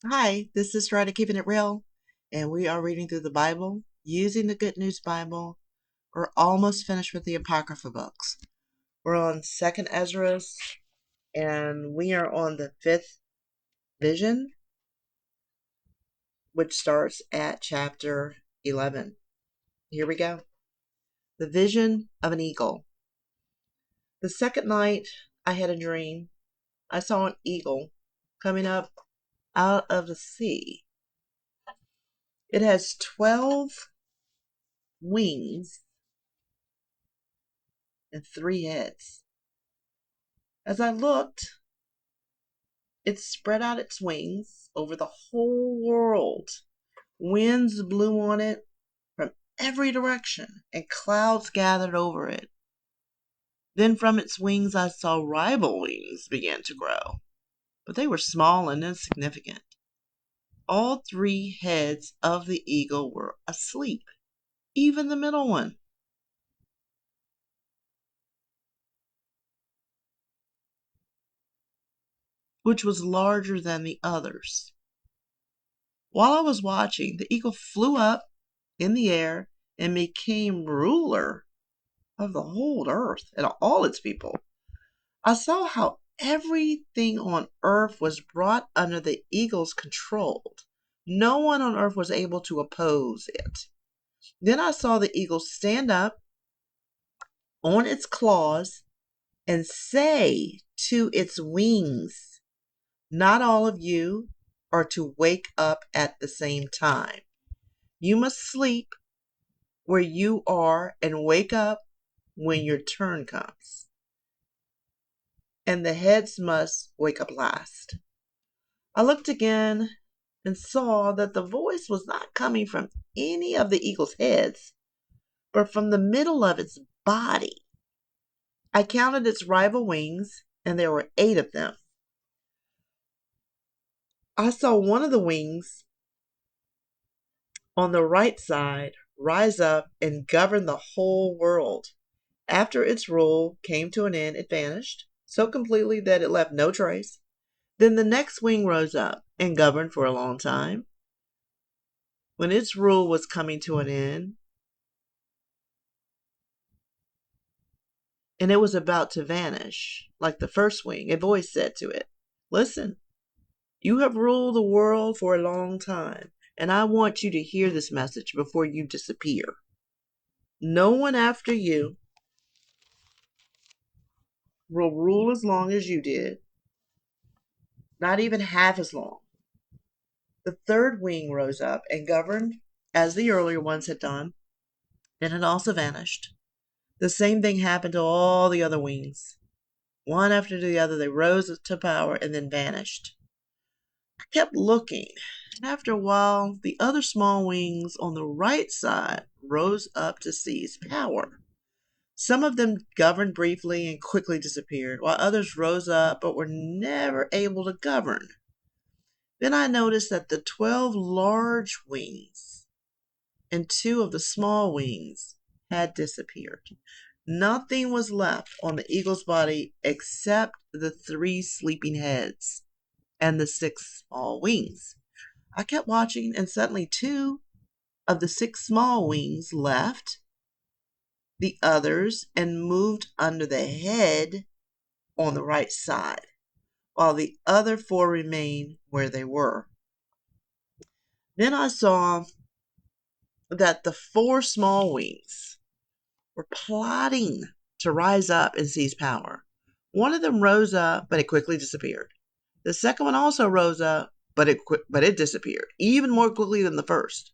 Hi, this is Ridea Keeping It Real, and we are reading through the Bible using the Good News Bible. We're almost finished with the Apocrypha books. We're on 2nd Ezra's, and we are on the 5th vision, which starts at chapter 11. Here we go. The vision of an eagle. The second night I had a dream. I saw an eagle coming up out of the sea. It has 12 wings and 3 heads. As I looked, it spread out its wings over the whole world. Winds blew on it from every direction, and clouds gathered over it. Then from its wings I saw rival wings begin to grow, but they were small and insignificant. All 3 heads of the eagle were asleep, even the middle one. Which was larger than the others. While I was watching, the eagle flew up in the air and became ruler of the whole earth and all its people. I saw how everything on earth was brought under the eagle's control. No one on earth was able to oppose it. Then I saw the eagle stand up on its claws and say to its wings, "Not all of you are to wake up at the same time. You must sleep where you are and wake up when your turn comes. And the heads must wake up last." I looked again and saw that the voice was not coming from any of the eagle's heads, but from the middle of its body. I counted its rival wings, and there were 8 of them. I saw one of the wings on the right side rise up and govern the whole world. After its rule came to an end, it vanished so completely that it left no trace. Then the next wing rose up and governed for a long time. When its rule was coming to an end, and it was about to vanish, like the first wing, a voice said to it, "Listen, you have ruled the world for a long time, and I want you to hear this message before you disappear. No one after you will rule as long as you did, not even half as long." The third wing rose up and governed as the earlier ones had done. Then it also vanished. The same thing happened to all the other wings. One after the other, they rose to power and then vanished. I kept looking, and after a while, the other small wings on the right side rose up to seize power. Some of them governed briefly and quickly disappeared, while others rose up but were never able to govern. Then I noticed that the 12 large wings and 2 of the small wings had disappeared. Nothing was left on the eagle's body except the 3 sleeping heads and the 6 small wings. I kept watching, and suddenly 2 of the 6 small wings left the others and moved under the head on the right side, while the other 4 remained where they were. Then I saw that the 4 small wings were plotting to rise up and seize power. One of them rose up, but it quickly disappeared. The second one also rose up, but it disappeared, even more quickly than the first.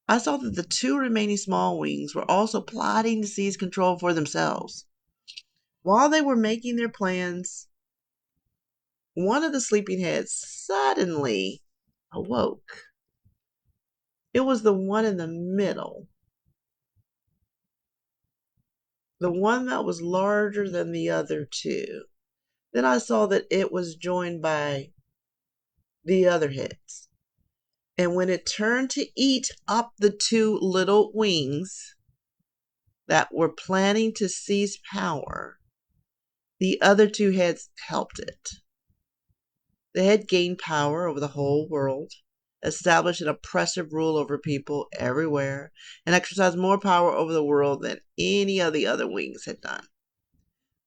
I saw that the 2 remaining small wings were also plotting to seize control for themselves. While they were making their plans, one of the sleeping heads suddenly awoke. It was the one in the middle, the one that was larger than the other 2. Then I saw that it was joined by the other heads. And when it turned to eat up the 2 little wings that were planning to seize power, the other 2 heads helped it. The head gained power over the whole world, established an oppressive rule over people everywhere, and exercised more power over the world than any of the other wings had done.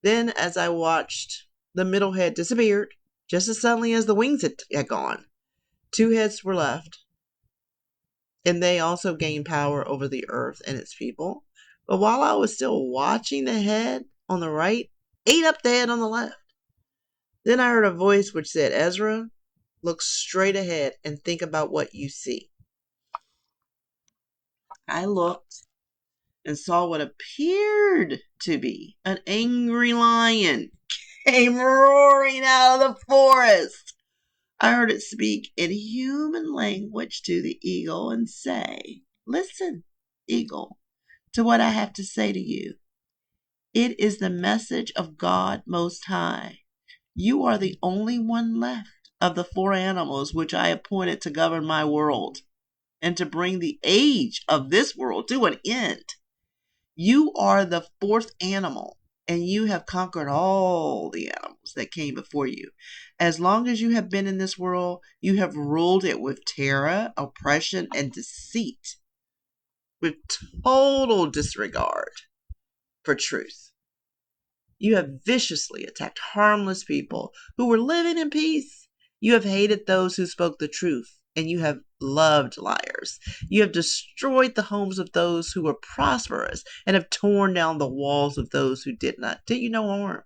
Then, as I watched, the middle head disappeared just as suddenly as the wings had gone. Two heads were left, and they also gained power over the earth and its people. But while I was still watching, the head on the right ate up the head on the left. Then I heard a voice which said, "Ezra, look straight ahead and think about what you see." I looked and saw what appeared to be an angry lion came roaring out of the forest. I heard it speak in human language to the eagle and say, "Listen, eagle, to what I have to say to you. It is the message of God Most High. You are the only one left of the four animals which I appointed to govern my world and to bring the age of this world to an end. You are the fourth animal, and you have conquered all the animals that came before you. As long as you have been in this world, you have ruled it with terror, oppression, and deceit, with total disregard for truth. You have viciously attacked harmless people who were living in peace. You have hated those who spoke the truth, and you have loved liars. You have destroyed the homes of those who were prosperous and have torn down the walls of those who did not. Did you no harm?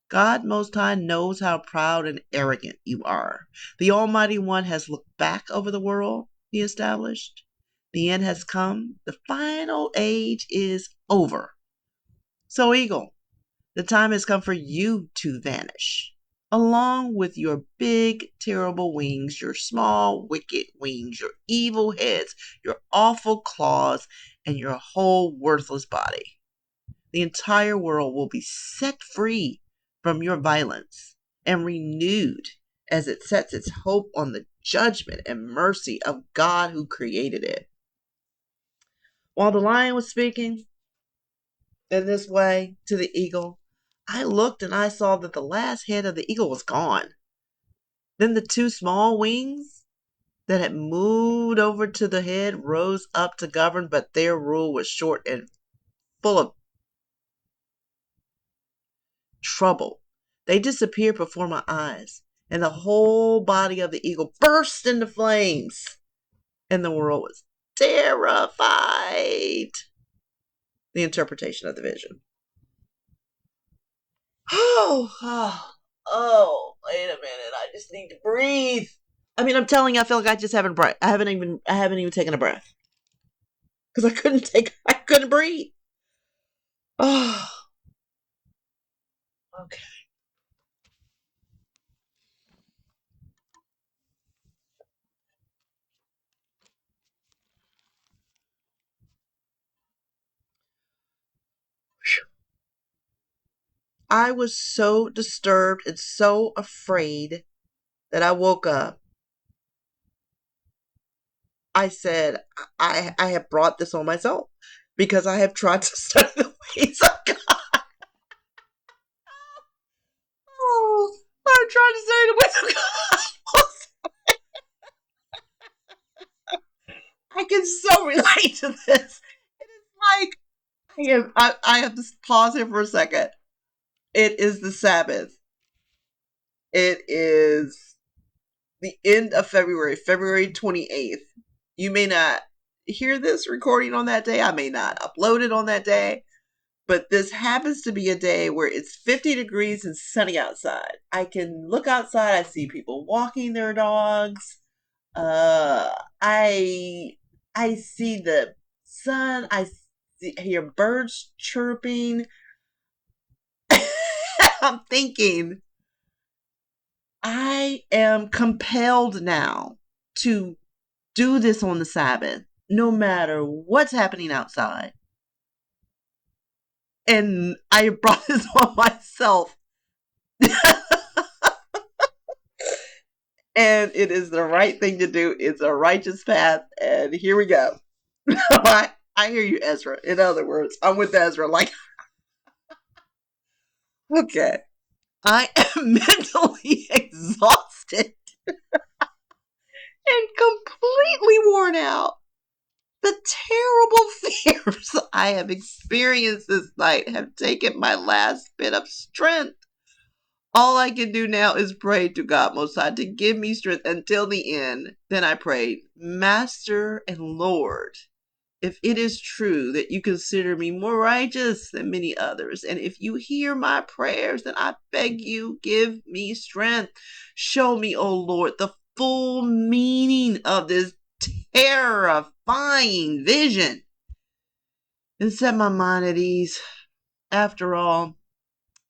God Most High knows how proud and arrogant you are. The Almighty One has looked back over the world He established. The end has come. The final age is over. So, eagle, the time has come for you to vanish, along with your big, terrible wings, your small, wicked wings, your evil heads, your awful claws, and your whole worthless body. The entire world will be set free from your violence and renewed as it sets its hope on the judgment and mercy of God who created it." While the lion was speaking in this way to the eagle, I looked and I saw that the last head of the eagle was gone. Then the two small wings that had moved over to the head rose up to govern, but their rule was short and full of trouble. They disappeared before my eyes, and the whole body of the eagle burst into flames, and the world was terrified. The interpretation of the vision. Wait a minute. I just need to breathe. I mean, I'm telling you, I feel like I just haven't breath. I haven't even taken a breath. Because I couldn't breathe. Oh, okay. I was so disturbed and so afraid that I woke up. I said, I have brought this on myself because I have tried to study the ways of God. Oh, I'm trying to study the ways of God. I can so relate to this. It is like I have to pause here for a second. It is the Sabbath. It is the end of February, February 28th. You may not hear this recording on that day. I may not upload it on that day. But this happens to be a day where it's 50 degrees and sunny outside. I can look outside. I see people walking their dogs. I see the sun. Hear birds chirping. I'm thinking, I am compelled now to do this on the Sabbath, no matter what's happening outside. And I brought this on myself. And it is the right thing to do. It's a righteous path. And here we go. I hear you, Ezra. In other words, I'm with Ezra. Like, okay. I am mentally exhausted and completely worn out. The terrible fears I have experienced this night have taken my last bit of strength. All I can do now is pray to God Most High to give me strength until the end. Then I prayed, Master and Lord, if it is true that you consider me more righteous than many others, and if you hear my prayers, then I beg you, give me strength. Show me, O Lord, the full meaning of this terrifying vision and set my mind at ease. After all,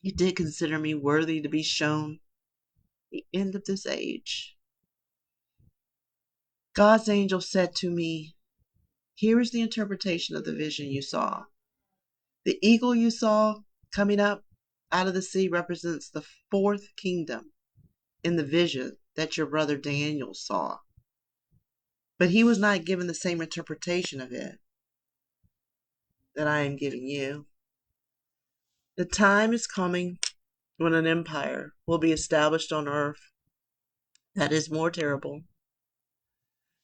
you did consider me worthy to be shown the end of this age. God's angel said to me, here is the interpretation of the vision you saw. The eagle you saw coming up out of the sea represents the fourth kingdom in the vision that your brother Daniel saw. But he was not given the same interpretation of it that I am giving you. The time is coming when an empire will be established on earth that is more terrible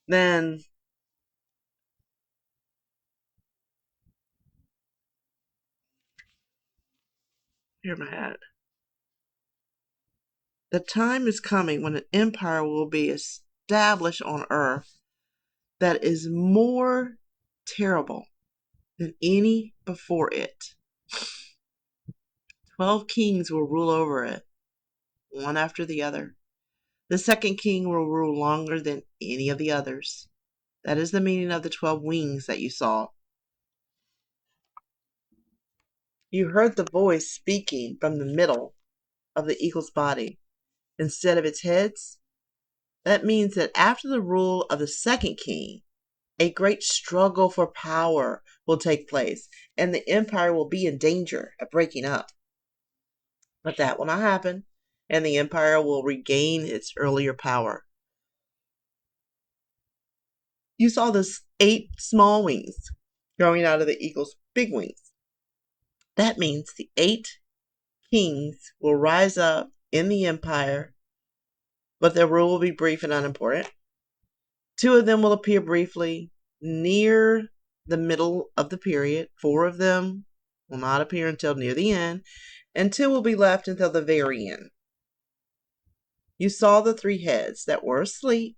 than here my hat. The time is coming when an empire will be established on earth that is more terrible than any before it. 12 kings will rule over it, one after the other. The second king will rule longer than any of the others. That is the meaning of the 12 wings that you saw. You heard the voice speaking from the middle of the eagle's body instead of its heads. That means that after the rule of the second king, a great struggle for power will take place, and the empire will be in danger of breaking up. But that will not happen, and the empire will regain its earlier power. You saw this 8 small wings growing out of the eagle's big wings. That means the 8 kings will rise up in the empire, but their rule will be brief and unimportant. 2 of them will appear briefly near the middle of the period. 4 of them will not appear until near the end, and 2 will be left until the very end. You saw the 3 heads that were asleep.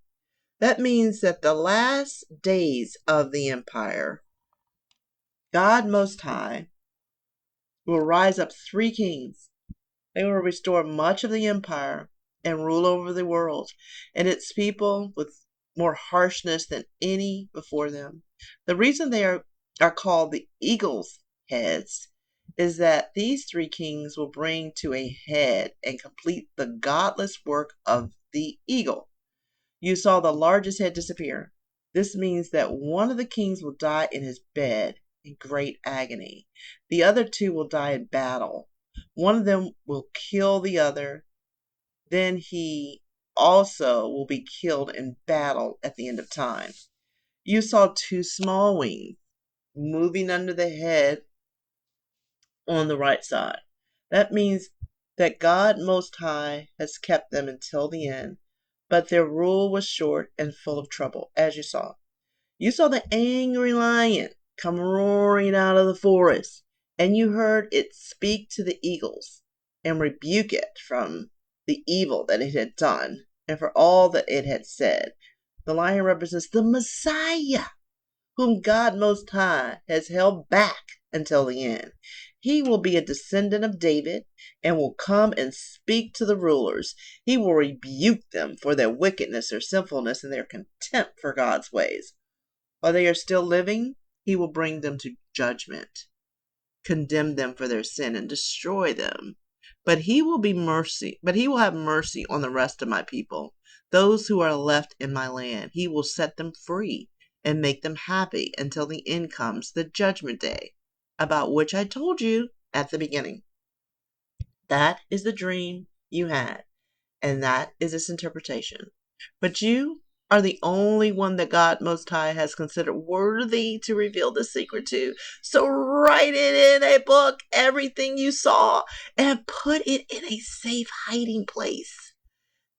That means that the last days of the empire, God Most High will rise up 3 kings. They will restore much of the empire and rule over the world and its people with more harshness than any before them. The reason they are called the eagle's heads is that these 3 kings will bring to a head and complete the godless work of the eagle. You saw the largest head disappear. This means that one of the kings will die in his bed in great agony. The other 2 will die in battle. One of them will kill the other. Then he also will be killed in battle at the end of time. You saw 2 small wings moving under the head on the right side. That means that God Most High has kept them until the end, but their rule was short and full of trouble, as you saw. You saw the angry lion come roaring out of the forest, and you heard it speak to the eagles and rebuke it from the evil that it had done and for all that it had said. The lion represents the Messiah, whom God Most High has held back until the end. He will be a descendant of David and will come and speak to the rulers. He will rebuke them for their wickedness, their sinfulness, and their contempt for God's ways. While they are still living, he will bring them to judgment, condemn them for their sin, and destroy them. But he will have mercy on the rest of my people, those who are left in my land. He will set them free and make them happy until the end comes, the judgment day, about which I told you at the beginning. That is the dream you had, and that is its interpretation. But you are the only one that God Most High has considered worthy to reveal the secret to. So write it in a book, everything you saw, and put it in a safe hiding place.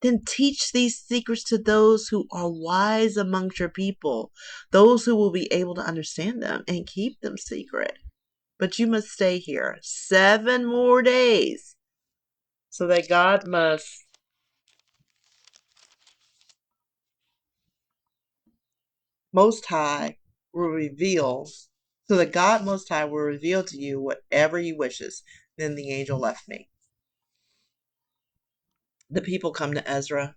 Then teach these secrets to those who are wise amongst your people, those who will be able to understand them and keep them secret. But you must stay here 7 more days, so that God Most High will reveal, so that God Most High will reveal to you whatever He wishes. Then the angel left me. The people come to Ezra.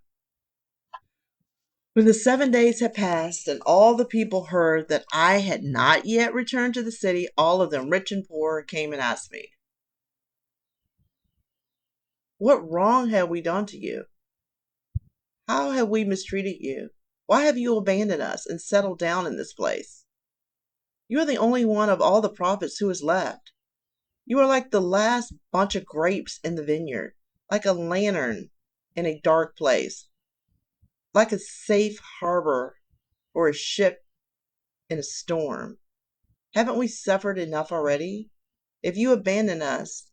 When the 7 days had passed, and all the people heard that I had not yet returned to the city, all of them, rich and poor, came and asked me, "What wrong have we done to you? How have we mistreated you? Why have you abandoned us and settled down in this place? You are the only one of all the prophets who is left. You are like the last bunch of grapes in the vineyard, like a lantern in a dark place, like a safe harbor or a ship in a storm. Haven't we suffered enough already? If you abandon us,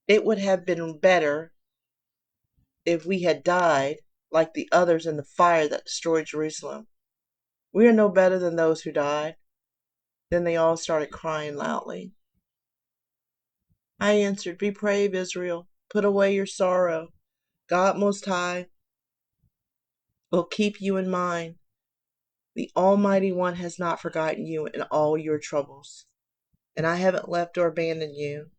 it would have been better if we had died like the others in the fire that destroyed Jerusalem. We are no better than those who died." Then they all started crying loudly. I answered, "Be brave, Israel. Put away your sorrow. God Most High will keep you in mind. The Almighty One has not forgotten you in all your troubles, and I haven't left or abandoned you.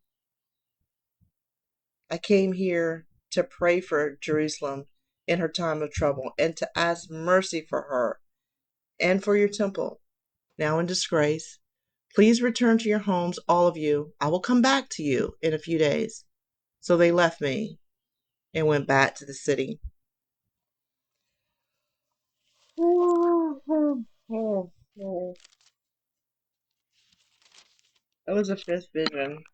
I came here to pray for Jerusalem in her time of trouble and to ask mercy for her and for your temple, now in disgrace. Please return to your homes, all of you. I will come back to you in a few days." So they left me and went back to the city. That was the 5th vision.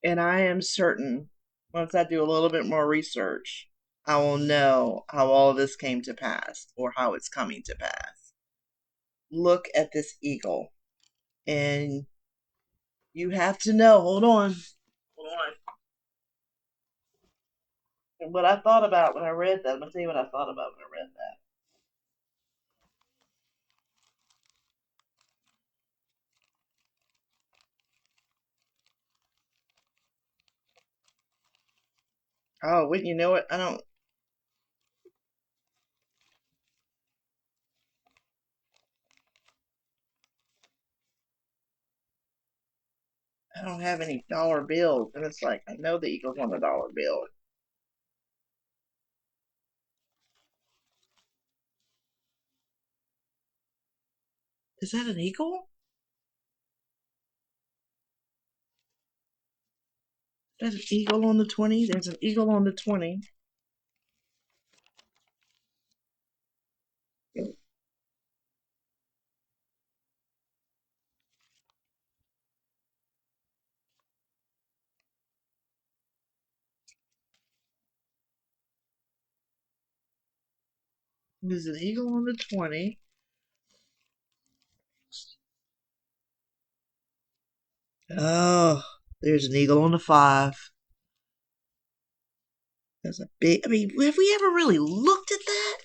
And I am certain, once I do a little bit more research, I will know how all this came to pass or how it's coming to pass. Look at this eagle. And you have to know, hold on. And what I thought about when I read that, I'm going to tell you what I thought about when I read that. Oh, wouldn't you know it? I don't have any dollar bills. And it's like, I know the eagle's on the dollar bill. Is that an eagle? There's an eagle on the 20. There's an eagle on the 20. There's an eagle on the 20. Oh, there's an eagle on the 5. That's a big. I mean, have we ever really looked at that?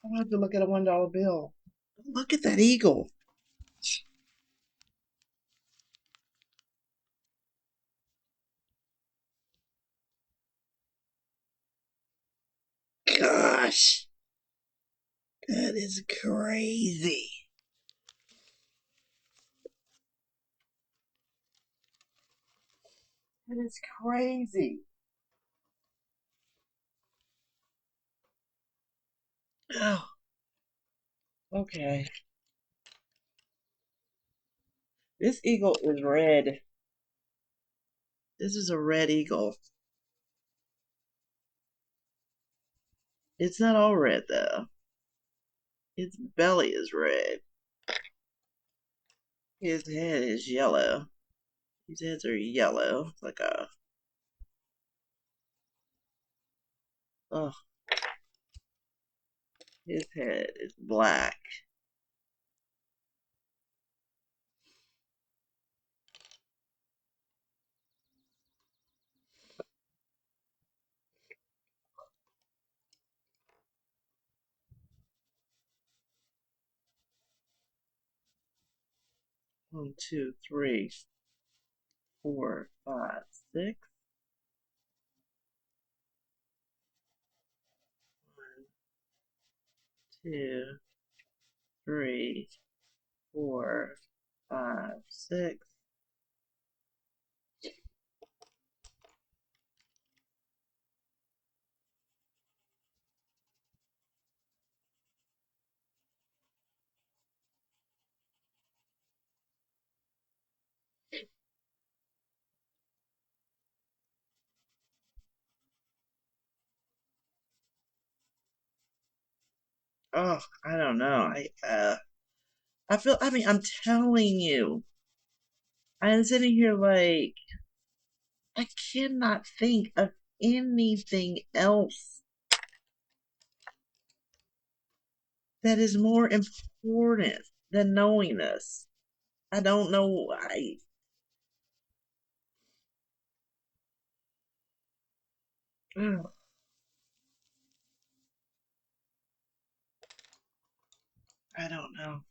I'll have to look at a $1 bill. Look at that eagle. Gosh, that is crazy. That is crazy. Oh, okay. This eagle is red. This is a red eagle. It's not all red though. Its belly is red. His head is yellow. His heads are yellow. It's like a Oh, his head is black. One, two, three, four, five, six. One, two, three, four, five, six. Oh, I don't know. I feel. I mean, I'm telling you, I'm sitting here like I cannot think of anything else that is more important than knowing this. I don't know. Ugh, I don't know.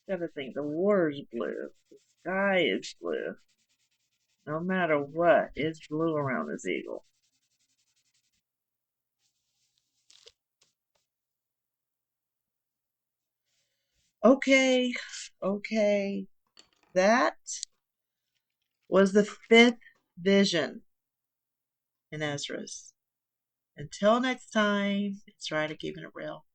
Gotta think. The water's blue. The sky is blue. No matter what, it's blue around this eagle. Okay, okay. That was the fifth vision in Ezra's. Until next time, it's right to keeping it real.